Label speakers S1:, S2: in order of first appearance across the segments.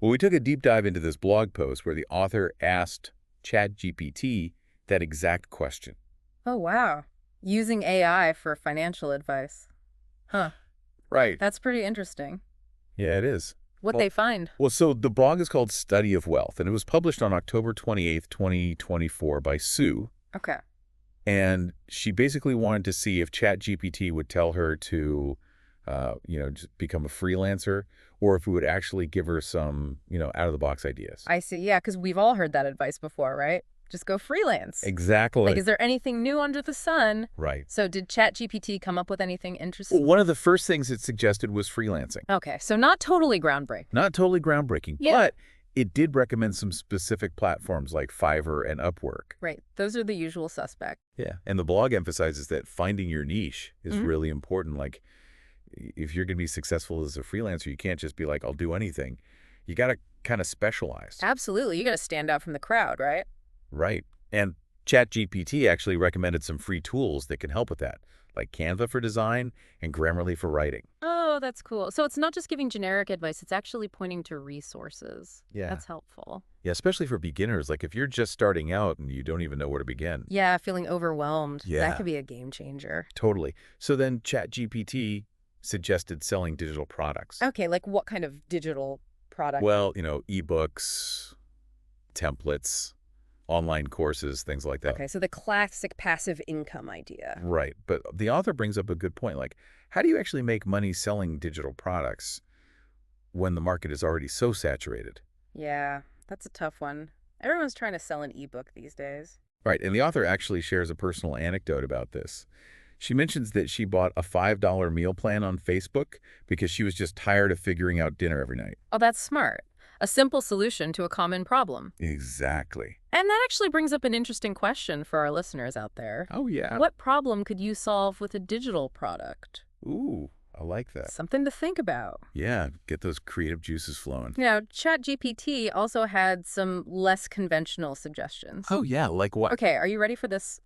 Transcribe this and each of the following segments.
S1: Well, we took a deep dive into this blog post where the author asked ChatGPT that exact question.
S2: Oh, wow. Using AI for financial advice. Huh.
S1: Right.
S2: That's pretty interesting.
S1: Yeah, it is.
S2: What they find.
S1: Well, so the blog is called Study of Wealth, and it was published on October 28th, 2024 by Sue.
S2: Okay.
S1: And she basically wanted to see if ChatGPT would tell her to, just become a freelancer, or if it would actually give her some, out-of-the-box ideas.
S2: I see. Yeah, because we've all heard that advice before, right? Just go freelance.
S1: Exactly.
S2: Like, is there anything new under the sun?
S1: Right.
S2: So did ChatGPT come up with anything
S1: Well,
S2: interesting?
S1: one of the first things it suggested was freelancing.
S2: Okay, so not totally groundbreaking.
S1: Not totally groundbreaking,
S2: Yeah.
S1: but it did recommend some specific platforms like Fiverr and Upwork.
S2: Right. Those are the usual suspects.
S1: Yeah. And the blog emphasizes that finding your niche is
S2: Mhm.
S1: really important. Like, if you're going to be successful as a freelancer, you can't just be like, I'll do anything. You got to kind of specialize.
S2: Absolutely. You got to stand out from the crowd, right?
S1: Right. And ChatGPT actually recommended some free tools that can help with that, like Canva for design and Grammarly for writing.
S2: Oh, that's cool. So it's not just giving generic advice, it's actually pointing to resources.
S1: Yeah.
S2: That's helpful.
S1: Yeah, especially for beginners. Like if you're just starting out and you don't even know where to begin.
S2: Yeah, feeling overwhelmed.
S1: Yeah.
S2: That could be a game changer.
S1: Totally. So then ChatGPT suggested selling digital products.
S2: Okay, like what kind of digital product?
S1: Well, ebooks, templates, online courses, things like that.
S2: Okay, so the classic passive income idea.
S1: Right. But the author brings up a good point. Like, how do you actually make money selling digital products when the market is already so saturated?
S2: Yeah, that's a tough one. Everyone's trying to sell an ebook these days.
S1: Right. And the author actually shares a personal anecdote about this. She mentions that she bought a $5 meal plan on Facebook because she was just tired of figuring out dinner every night.
S2: Oh, that's smart. A simple solution to a common problem.
S1: Exactly.
S2: And that actually brings up an interesting question for our listeners out there.
S1: Oh, yeah.
S2: What problem could you solve with a digital product?
S1: Ooh, I like that.
S2: Something to think about.
S1: Yeah, get those creative juices flowing.
S2: Now, ChatGPT also had some less conventional suggestions.
S1: Oh, yeah, like what?
S2: Okay, are you ready for this?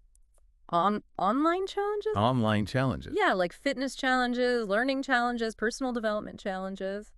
S2: Online challenges?
S1: Online challenges.
S2: Yeah, like fitness challenges, learning challenges, personal development challenges.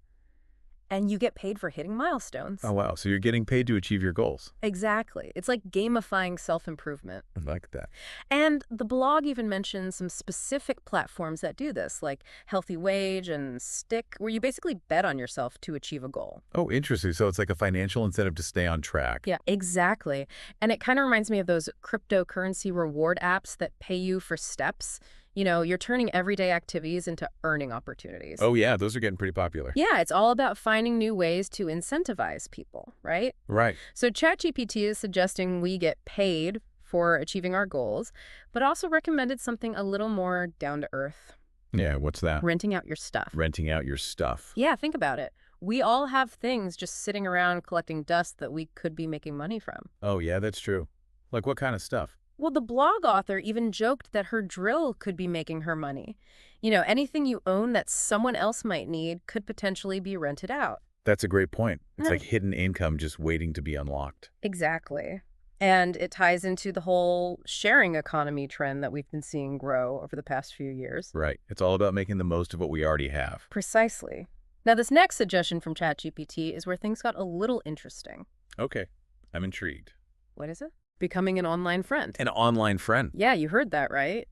S2: And you get paid for hitting milestones.
S1: Oh, wow. So you're getting paid to achieve your goals.
S2: Exactly. It's like gamifying self-improvement.
S1: I like that.
S2: And the blog even mentions some specific platforms that do this, like Healthy Wage and Stick, where you basically bet on yourself to achieve a goal.
S1: Oh, interesting. So it's like a financial incentive to stay on track.
S2: Yeah, exactly. And it kind of reminds me of those cryptocurrency reward apps that pay you for steps. You're turning everyday activities into earning opportunities.
S1: Oh, yeah. Those are getting pretty popular.
S2: Yeah, it's all about finding new ways to incentivize people, right?
S1: Right.
S2: So ChatGPT is suggesting we get paid for achieving our goals, but also recommended something a little more down to earth.
S1: Yeah, what's that?
S2: Renting out your stuff.
S1: Renting out your stuff.
S2: Yeah, think about it. We all have things just sitting around collecting dust that we could be making money from.
S1: Oh, yeah, that's true. Like what kind of stuff?
S2: Well, the blog author even joked that her drill could be making her money. Anything you own that someone else might need could potentially be rented out.
S1: That's a great point. It's
S2: Yeah.
S1: like hidden income just waiting to be unlocked.
S2: Exactly. And it ties into the whole sharing economy trend that we've been seeing grow over the past few years.
S1: Right. It's all about making the most of what we already have.
S2: Precisely. Now, this next suggestion from ChatGPT is where things got a little interesting.
S1: Okay. I'm intrigued.
S2: What is it? Becoming an online friend.
S1: An online friend.
S2: Yeah, you heard that right.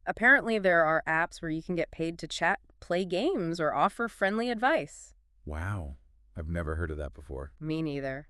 S2: Apparently, there are apps where you can get paid to chat, play games, or offer friendly advice.
S1: Wow. I've never heard of that before.
S2: Me neither.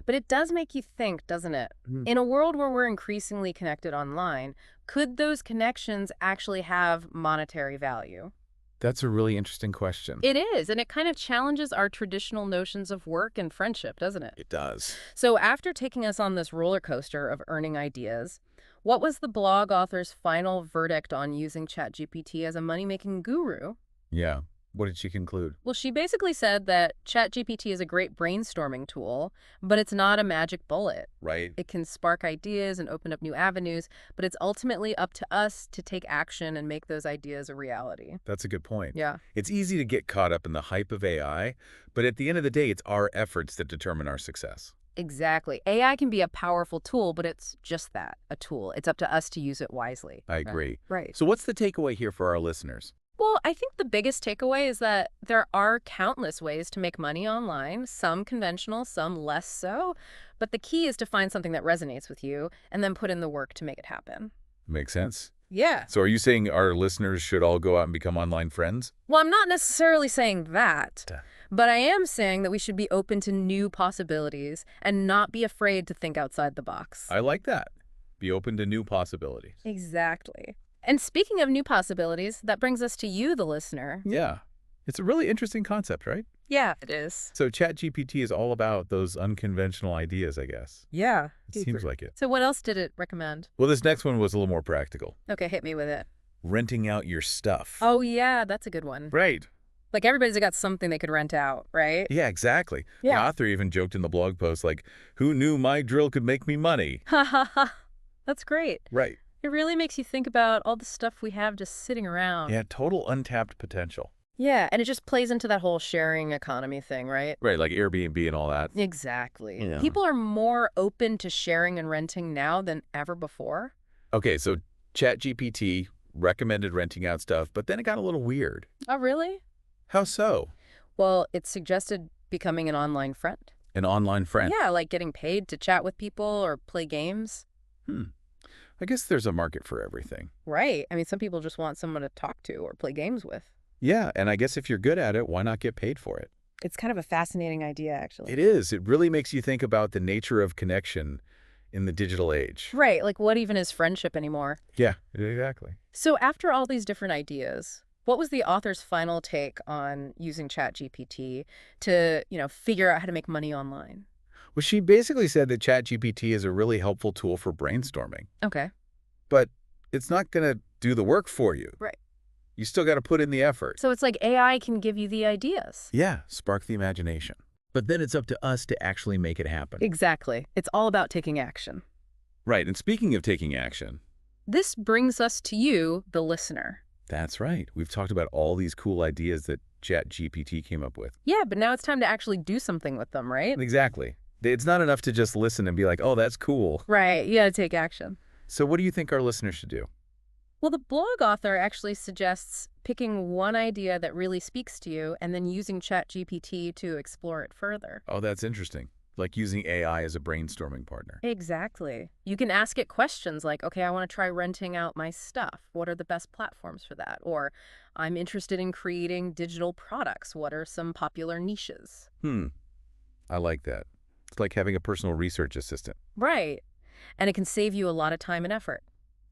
S2: But it does make you think, doesn't it?
S1: Hmm.
S2: In a world where we're increasingly connected online, could those connections actually have monetary value?
S1: That's a really interesting question.
S2: It is, and it kind of challenges our traditional notions of work and friendship, doesn't it?
S1: It does.
S2: So after taking us on this roller coaster of earning ideas, what was the blog author's final verdict on using ChatGPT as a money-making guru?
S1: Yeah. What did she conclude?
S2: Well, she basically said that ChatGPT is a great brainstorming tool, but it's not a magic bullet.
S1: Right.
S2: It can spark ideas and open up new avenues, but it's ultimately up to us to take action and make those ideas a reality.
S1: That's a good point.
S2: Yeah.
S1: It's easy to get caught up in the hype of AI, but at the end of the day, it's our efforts that determine our success.
S2: Exactly. AI can be a powerful tool, but it's just that, a tool. It's up to us to use it wisely.
S1: I agree.
S2: Right.
S1: So what's the takeaway here for our listeners?
S2: Well, I think the biggest takeaway is that there are countless ways to make money online, some conventional, some less so. But the key is to find something that resonates with you and then put in the work to make it happen.
S1: Makes sense.
S2: Yeah.
S1: So are you saying our listeners should all go out and become online friends?
S2: Well, I'm not necessarily saying that,
S1: Duh.
S2: but I am saying that we should be open to new possibilities and not be afraid to think outside the box.
S1: I like that. Be open to new possibilities.
S2: Exactly. And speaking of new possibilities, that brings us to you, the listener.
S1: Yeah. It's a really interesting concept, right?
S2: Yeah, it is.
S1: So ChatGPT is all about those unconventional ideas, I guess.
S2: Yeah.
S1: It seems like it.
S2: So what else did it recommend?
S1: Well, this next one was a little more practical.
S2: Okay, hit me with it.
S1: Renting out your stuff.
S2: Oh, yeah, that's a good one.
S1: Right.
S2: Like everybody's got something they could rent out, right?
S1: Yeah, exactly.
S2: Yeah.
S1: The author even joked in the blog post, like, who knew my drill could make me money?
S2: Ha ha ha. That's great.
S1: Right.
S2: It really makes you think about all the stuff we have just sitting around.
S1: Yeah, total untapped potential.
S2: Yeah, and it just plays into that whole sharing economy thing, right?
S1: Right, like Airbnb and all that.
S2: Exactly.
S1: Yeah.
S2: People are more open to sharing and renting now than ever before.
S1: Okay, so ChatGPT recommended renting out stuff, but then it got a little weird.
S2: Oh, really?
S1: How so?
S2: Well, it suggested becoming an online friend.
S1: An online friend.
S2: Yeah, like getting paid to chat with people or play games.
S1: I guess there's a market for everything.
S2: Right. I mean, some people just want someone to talk to or play games with.
S1: Yeah, and I guess if you're good at it, why not get paid for it?
S2: It's kind of a fascinating idea, actually.
S1: It is. It really makes you think about the nature of connection in the digital age.
S2: Right. Like, what even is friendship anymore?
S1: Yeah, exactly.
S2: So after all these different ideas, what was the author's final take on using ChatGPT to, figure out how to make money online?
S1: Well, she basically said that ChatGPT is a really helpful tool for brainstorming,
S2: Okay.
S1: but it's not going to do the work for you.
S2: Right.
S1: You still got to put in the effort.
S2: So it's like AI can give you the ideas.
S1: Yeah, spark the imagination. But then it's up to us to actually make it happen.
S2: Exactly. It's all about taking action.
S1: Right, and speaking of taking action,
S2: This brings us to you, the listener.
S1: that's right. We've talked about all these cool ideas that ChatGPT came up with.
S2: Yeah, but now it's time to actually do something with them, right?
S1: Exactly. It's not enough to just listen and be like, oh, that's cool.
S2: Right. You got to take action.
S1: So what do you think our listeners should do?
S2: Well, the blog author actually suggests picking one idea that really speaks to you and then using ChatGPT to explore it further.
S1: Oh, that's interesting. Like using AI as a brainstorming partner.
S2: Exactly. You can ask it questions like, okay, I want to try renting out my stuff. What are the best platforms for that? Or I'm interested in creating digital products. What are some popular niches?
S1: I like that. It's like having a personal research assistant.
S2: Right. And it can save you a lot of time and effort.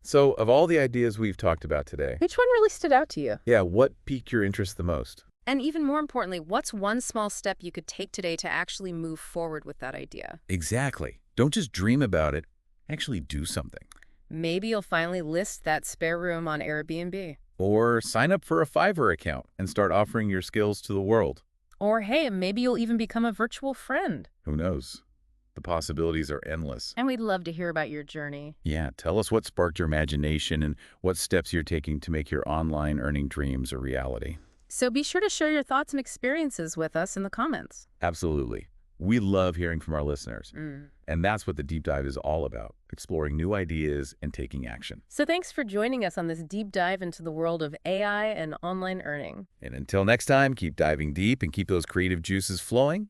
S1: So of all the ideas we've talked about today,
S2: Which one really stood out to you?
S1: yeah, what piqued your interest the most?
S2: And even more importantly, what's one small step you could take today to actually move forward with that idea?
S1: Exactly. Don't just dream about it. Actually do something.
S2: Maybe you'll finally list that spare room on Airbnb.
S1: Or sign up for a Fiverr account and start offering your skills to the world.
S2: Or hey, maybe you'll even become a virtual friend.
S1: Who knows? The possibilities are endless.
S2: And we'd love to hear about your journey.
S1: Yeah, tell us what sparked your imagination and what steps you're taking to make your online earning dreams a reality.
S2: So be sure to share your thoughts and experiences with us in the comments.
S1: Absolutely. We love hearing from our listeners. And that's what the deep dive is all about, exploring new ideas and taking action.
S2: So thanks for joining us on this deep dive into the world of AI and online earning.
S1: And until next time, keep diving deep and keep those creative juices flowing.